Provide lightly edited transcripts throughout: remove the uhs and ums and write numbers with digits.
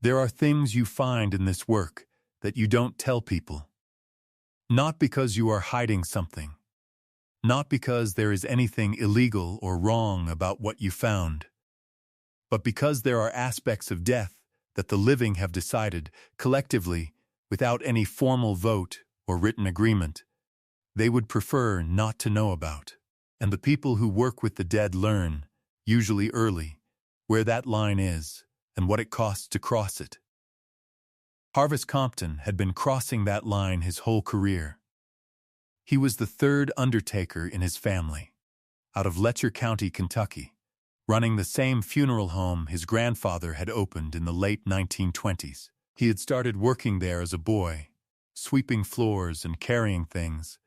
There are things you find in this work that you don't tell people. Not because you are hiding something. Not because there is anything illegal or wrong about what you found. But because there are aspects of death that the living have decided, collectively, without any formal vote or written agreement, they would prefer not to know about. And the people who work with the dead learn, usually early, where that line is and what it costs to cross it. Harvest Compton had been crossing that line his whole career. He was the third Undertaker in his family, out of Letcher County, Kentucky, running the same funeral home his grandfather had opened in the late 1920s. He had started working there as a boy, sweeping floors and carrying things,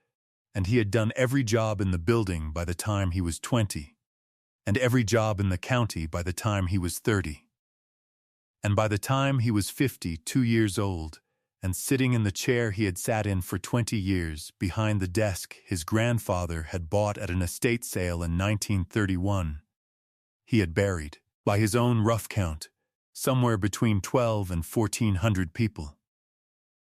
and he had done every job in the building by the time he was 20, and every job in the county by the time he was 30. And by the time he was 52 years old, and sitting in the chair he had sat in for 20 years behind the desk his grandfather had bought at an estate sale in 1931, he had buried, by his own rough count, somewhere between 12 and 1,400 people.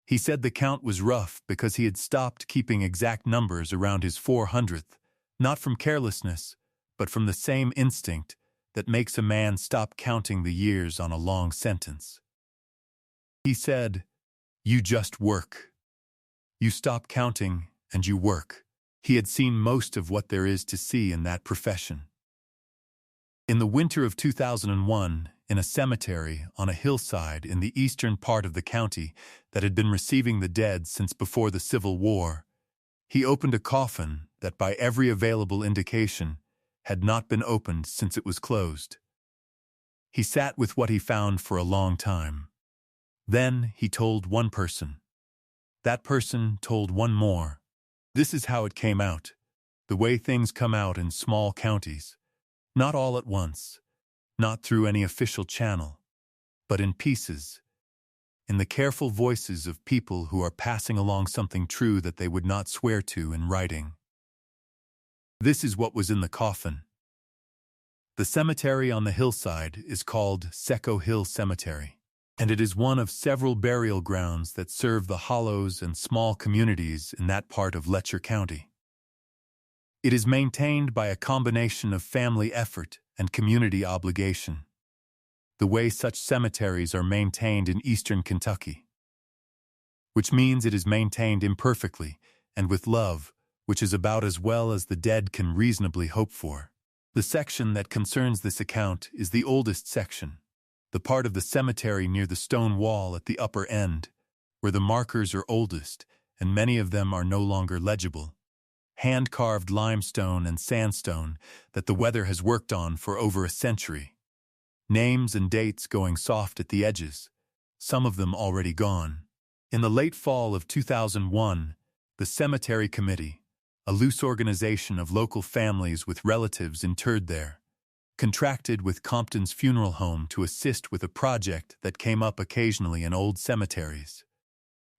He said the count was rough because he had stopped keeping exact numbers around his 400th, not from carelessness, but from the same instinct that makes a man stop counting the years on a long sentence. He said, "You just work. You stop counting and you work." He had seen most of what there is to see in that profession. In the winter of 2001, in a cemetery on a hillside in the eastern part of the county that had been receiving the dead since before the Civil War, he opened a coffin that by every available indication had not been opened since it was closed. He sat with what he found for a long time. Then he told one person. That person told one more. This is how it came out, the way things come out in small counties. Not all at once, not through any official channel, but in pieces, in the careful voices of people who are passing along something true that they would not swear to in writing. This is what was in the coffin. The cemetery on the hillside is called Secco Hill Cemetery, and it is one of several burial grounds that serve the hollows and small communities in that part of Letcher County. It is maintained by a combination of family effort and community obligation, the way such cemeteries are maintained in eastern Kentucky. Which means it is maintained imperfectly and with love, which is about as well as the dead can reasonably hope for. The section that concerns this account is the oldest section, the part of the cemetery near the stone wall at the upper end, where the markers are oldest and many of them are no longer legible. Hand-carved limestone and sandstone that the weather has worked on for over a century. Names and dates going soft at the edges, some of them already gone. In the late fall of 2001, the Cemetery Committee, a loose organization of local families with relatives interred there, contracted with Compton's funeral home to assist with a project that came up occasionally in old cemeteries.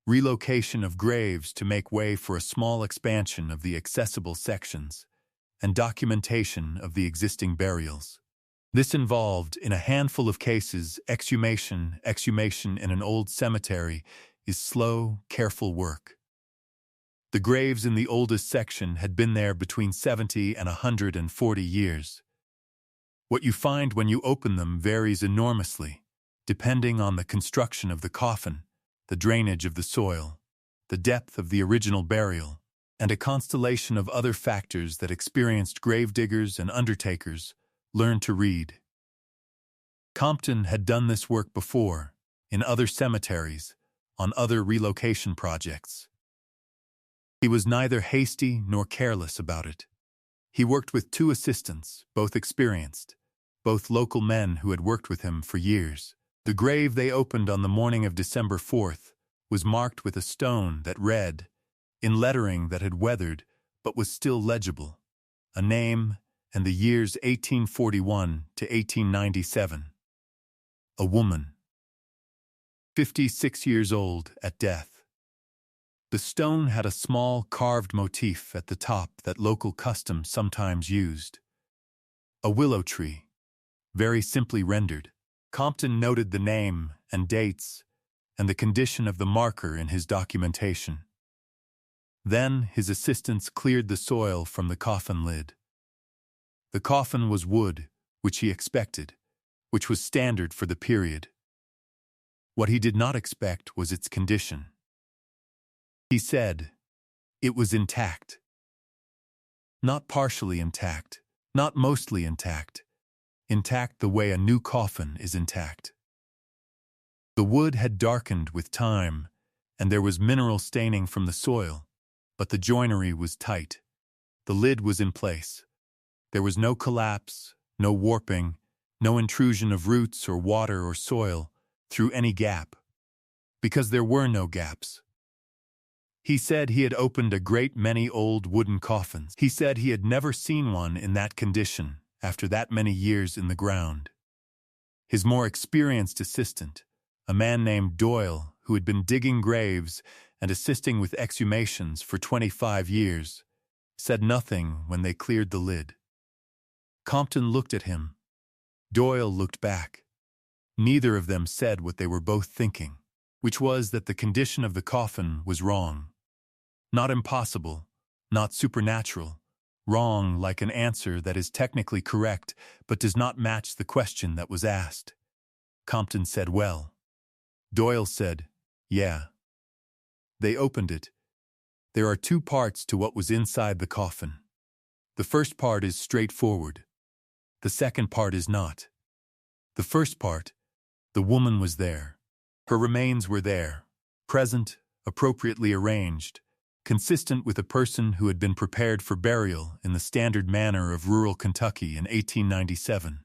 Relocation of graves to make way for a small expansion of the accessible sections, and documentation of the existing burials. This involved, in a handful of cases, exhumation. Exhumation in an old cemetery is slow, careful work. The graves in the oldest section had been there between 70 and 140 years. What you find when you open them varies enormously, depending on the construction of the coffin, the drainage of the soil, the depth of the original burial, and a constellation of other factors that experienced gravediggers and undertakers learned to read. Compton had done this work before, in other cemeteries, on other relocation projects. He was neither hasty nor careless about it. He worked with two assistants, both experienced, both local men who had worked with him for years. The grave they opened on the morning of December 4th was marked with a stone that read, in lettering that had weathered but was still legible, a name and the years 1841 to 1897. A woman, 56 years old at death. The stone had a small carved motif at the top that local custom sometimes used. A willow tree, very simply rendered, Compton noted the name and dates and the condition of the marker in his documentation. Then his assistants cleared the soil from the coffin lid. The coffin was wood, which he expected, which was standard for the period. What he did not expect was its condition. He said, it was intact. Not partially intact, not mostly intact. Intact the way a new coffin is intact. The wood had darkened with time, and there was mineral staining from the soil, but the joinery was tight. The lid was in place. There was no collapse, no warping, no intrusion of roots or water or soil through any gap, because there were no gaps. He said he had opened a great many old wooden coffins. He said he had never seen one in that condition after that many years in the ground. His more experienced assistant, a man named Doyle, who had been digging graves and assisting with exhumations for 25 years, said nothing when they cleared the lid. Compton looked at him. Doyle looked back. Neither of them said what they were both thinking, which was that the condition of the coffin was wrong. Not impossible, not supernatural, wrong like an answer that is technically correct but does not match the question that was asked. Compton said, well. Doyle said, yeah. They opened it. There are two parts to what was inside the coffin. The first part is straightforward. The second part is not. The first part, the woman was there. Her remains were there, present, appropriately arranged, consistent with a person who had been prepared for burial in the standard manner of rural Kentucky in 1897.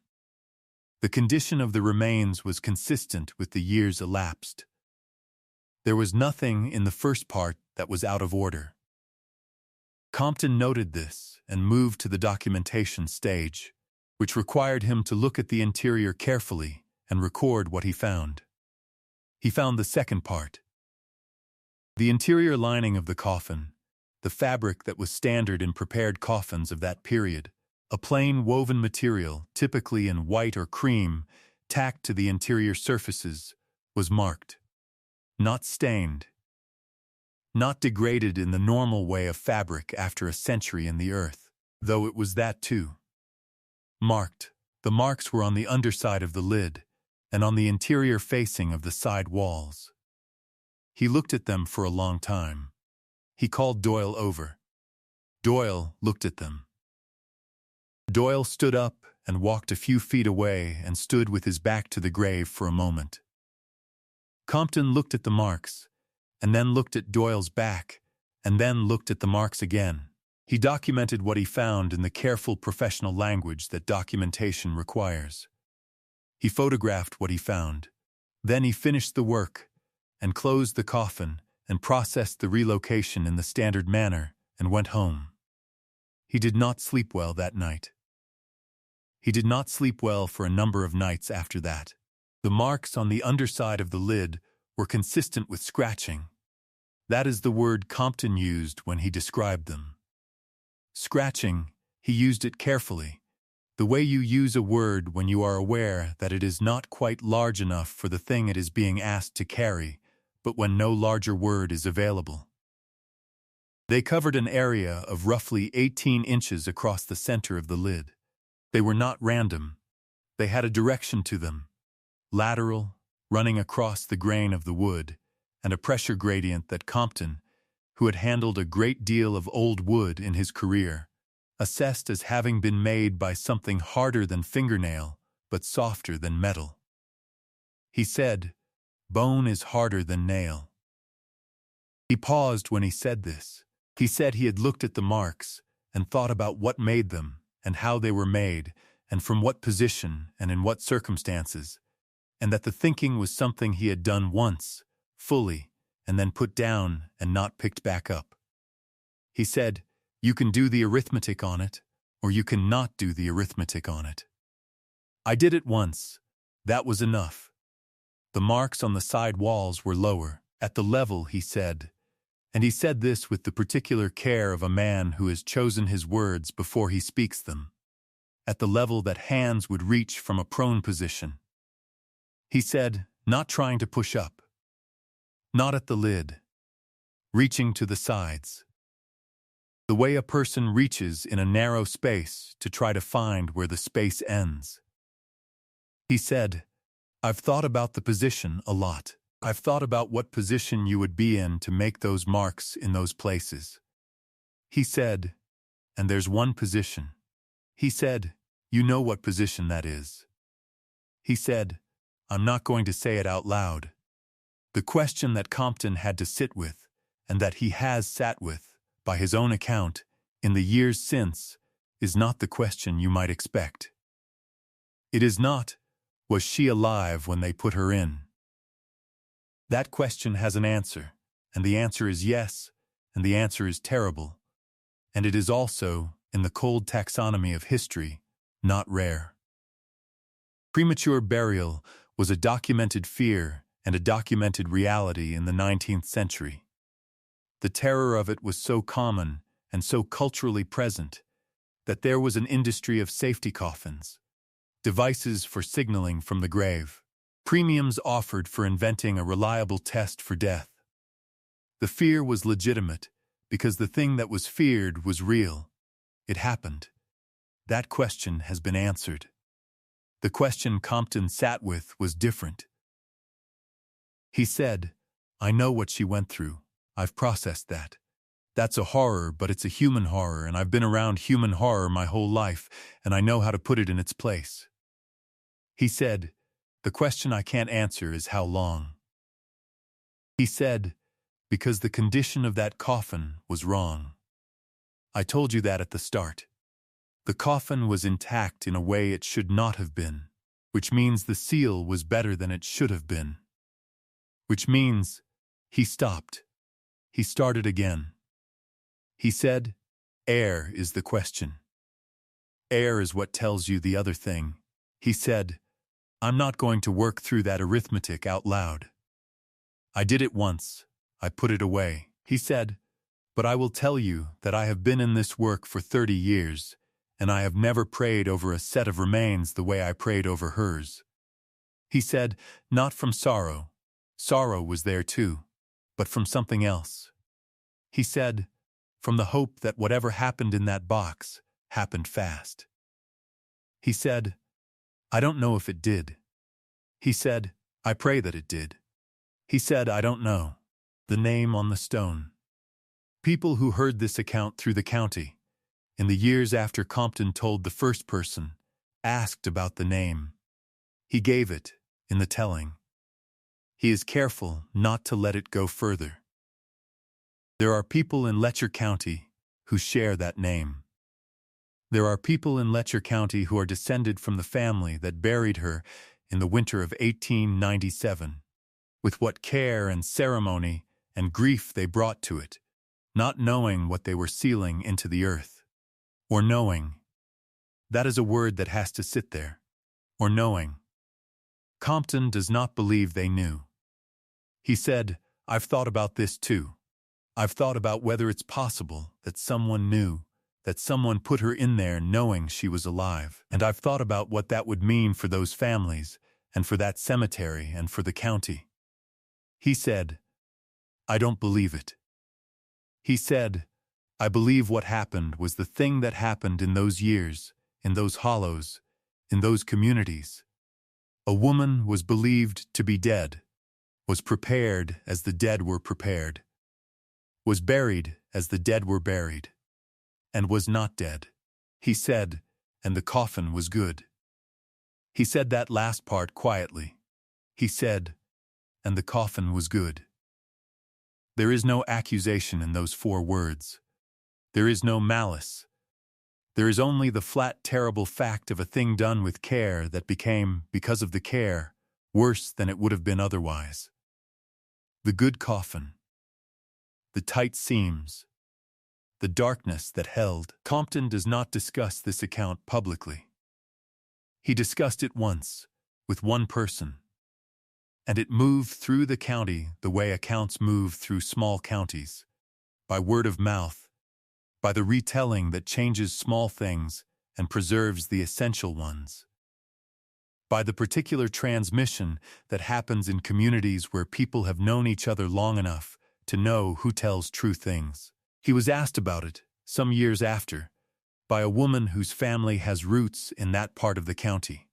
The condition of the remains was consistent with the years elapsed. There was nothing in the first part that was out of order. Compton noted this and moved to the documentation stage, which required him to look at the interior carefully and record what he found. He found the second part. The interior lining of the coffin, the fabric that was standard in prepared coffins of that period, a plain woven material, typically in white or cream, tacked to the interior surfaces, was marked. Not stained. Not degraded in the normal way of fabric after a century in the earth, though it was that too. Marked. The marks were on the underside of the lid and on the interior facing of the side walls. He looked at them for a long time. He called Doyle over. Doyle looked at them. Doyle stood up and walked a few feet away and stood with his back to the grave for a moment. Compton looked at the marks, and then looked at Doyle's back, and then looked at the marks again. He documented what he found in the careful professional language that documentation requires. He photographed what he found. Then he finished the work and closed the coffin and processed the relocation in the standard manner and went home. He did not sleep well that night. He did not sleep well for a number of nights after that. The marks on the underside of the lid were consistent with scratching. That is the word Compton used when he described them. Scratching, he used it carefully, the way you use a word when you are aware that it is not quite large enough for the thing it is being asked to carry, but when no larger word is available. They covered an area of roughly 18 inches across the center of the lid. They were not random. They had a direction to them, lateral, running across the grain of the wood, and a pressure gradient that Compton, who had handled a great deal of old wood in his career, assessed as having been made by something harder than fingernail, but softer than metal. He said, "Bone is harder than nail." He paused when he said this. He said he had looked at the marks and thought about what made them and how they were made and from what position and in what circumstances, and that the thinking was something he had done once, fully, and then put down and not picked back up. He said, "You can do the arithmetic on it, or you can not do the arithmetic on it." I did it once. That was enough. The marks on the side walls were lower, at the level, he said, and he said this with the particular care of a man who has chosen his words before he speaks them, at the level that hands would reach from a prone position. He said, not trying to push up. Not at the lid. Reaching to the sides. The way a person reaches in a narrow space to try to find where the space ends. He said, I've thought about the position a lot. I've thought about what position you would be in to make those marks in those places. He said, and there's one position. He said, you know what position that is. He said, I'm not going to say it out loud. The question that Compton had to sit with, and that he has sat with, by his own account, in the years since, is not the question you might expect. It is not, was she alive when they put her in? That question has an answer, and the answer is yes, and the answer is terrible. And it is also, in the cold taxonomy of history, not rare. Premature burial was a documented fear and a documented reality in the 19th century. The terror of it was so common and so culturally present that there was an industry of safety coffins, devices for signaling from the grave, premiums offered for inventing a reliable test for death. The fear was legitimate because the thing that was feared was real. It happened. That question has been answered. The question Compton sat with was different. He said, I know what she went through. I've processed that. That's a horror, but it's a human horror, and I've been around human horror my whole life, and I know how to put it in its place. He said, the question I can't answer is how long. He said, because the condition of that coffin was wrong. I told you that at the start. The coffin was intact in a way it should not have been, which means the seal was better than it should have been. Which means, he stopped. He started again. He said, air is the question. Air is what tells you the other thing. He said, I'm not going to work through that arithmetic out loud. I did it once. I put it away. He said, but I will tell you that I have been in this work for 30 years, and I have never prayed over a set of remains the way I prayed over hers. He said, not from sorrow. Sorrow was there too, but from something else. He said, from the hope that whatever happened in that box happened fast. He said, I don't know if it did. He said, I pray that it did. He said, I don't know. The name on the stone. People who heard this account through the county, in the years after Compton told the first person, asked about the name. He gave it, in the telling. He is careful not to let it go further. There are people in Letcher County who share that name. There are people in Letcher County who are descended from the family that buried her in the winter of 1897, with what care and ceremony and grief they brought to it, not knowing what they were sealing into the earth. Or knowing. That is a word that has to sit there. Or knowing. Compton does not believe they knew. He said, I've thought about this too. I've thought about whether it's possible that someone knew, that someone put her in there knowing she was alive. And I've thought about what that would mean for those families, and for that cemetery, and for the county. He said, I don't believe it. He said, I believe what happened was the thing that happened in those years, in those hollows, in those communities. A woman was believed to be dead, was prepared as the dead were prepared, was buried as the dead were buried, and was not dead. He said, and the coffin was good. He said that last part quietly. He said, and the coffin was good. There is no accusation in those 4 words. There is no malice. There is only the flat, terrible fact of a thing done with care that became, because of the care, worse than it would have been otherwise. The good coffin. The tight seams. The darkness that held. Compton does not discuss this account publicly. He discussed it once, with one person. And it moved through the county the way accounts move through small counties, by word of mouth, by the retelling that changes small things and preserves the essential ones. by the particular transmission that happens in communities where people have known each other long enough to know who tells true things. He was asked about it, some years after, by a woman whose family has roots in that part of the county,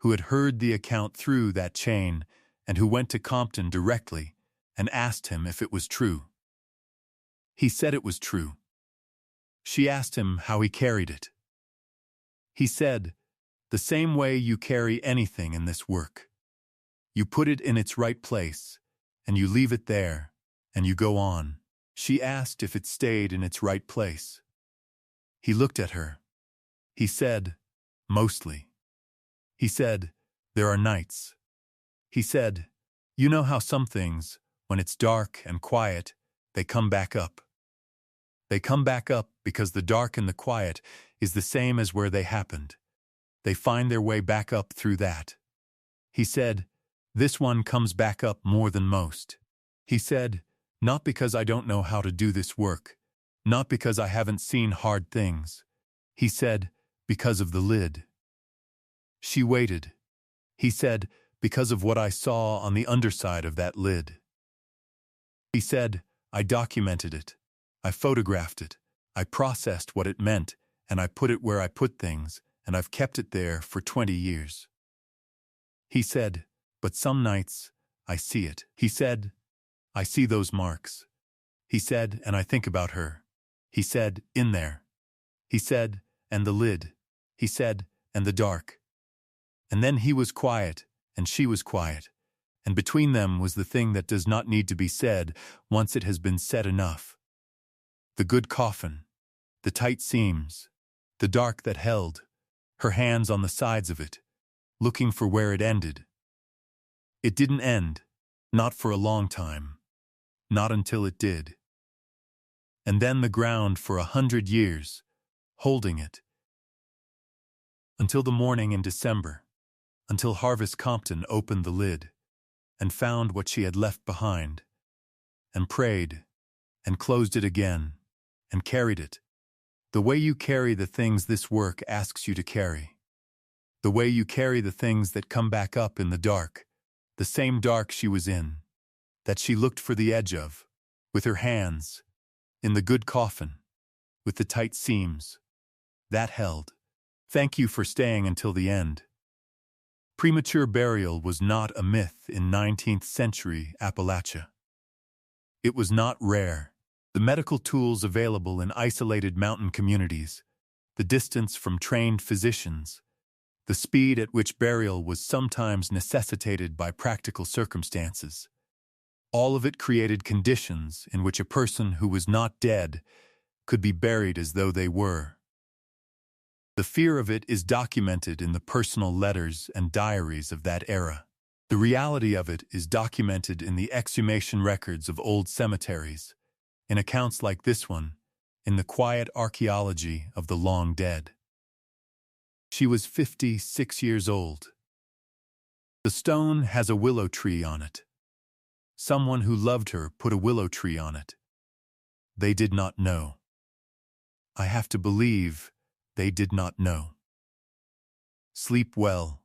who had heard the account through that chain and who went to Compton directly and asked him if it was true. He said it was true. She asked him how he carried it. He said, "The same way you carry anything in this work. You put it in its right place, and you leave it there, and you go on." She asked if it stayed in its right place. He looked at her. He said, "Mostly." He said, "There are nights." He said, "You know how some things, when it's dark and quiet, they come back up. They come back up because the dark and the quiet is the same as where they happened. They find their way back up through that." He said, "This one comes back up more than most." He said, "Not because I don't know how to do this work, not because I haven't seen hard things." He said, "Because of the lid." She waited. He said, "Because of what I saw on the underside of that lid." He said, "I documented it. I photographed it. I processed what it meant, and I put it where I put things, and I've kept it there for 20 years. He said, "But some nights, I see it." He said, "I see those marks." He said, "And I think about her." He said, "In there." He said, "And the lid." He said, "And the dark." And then he was quiet, and she was quiet, and between them was the thing that does not need to be said once it has been said enough. The good coffin, the tight seams, the dark that held, her hands on the sides of it, looking for where it ended. It didn't end, not for a long time, not until it did. And then the ground for 100 years, holding it. Until the morning in December, until Harvest Compton opened the lid and found what she had left behind, and prayed, and closed it again, and carried it, the way you carry the things this work asks you to carry. The way you carry the things that come back up in the dark, the same dark she was in, that she looked for the edge of, with her hands, in the good coffin, with the tight seams. That held. Thank you for staying until the end. Premature burial was not a myth in 19th century Appalachia. It was not rare. The medical tools available in isolated mountain communities, the distance from trained physicians, the speed at which burial was sometimes necessitated by practical circumstances. All of it created conditions in which a person who was not dead could be buried as though they were. The fear of it is documented in the personal letters and diaries of that era. The reality of it is documented in the exhumation records of old cemeteries, in accounts like this one, in the quiet archaeology of the long dead. She was 56 years old. The stone has a willow tree on it. Someone who loved her put a willow tree on it. They did not know. I have to believe they did not know. Sleep well.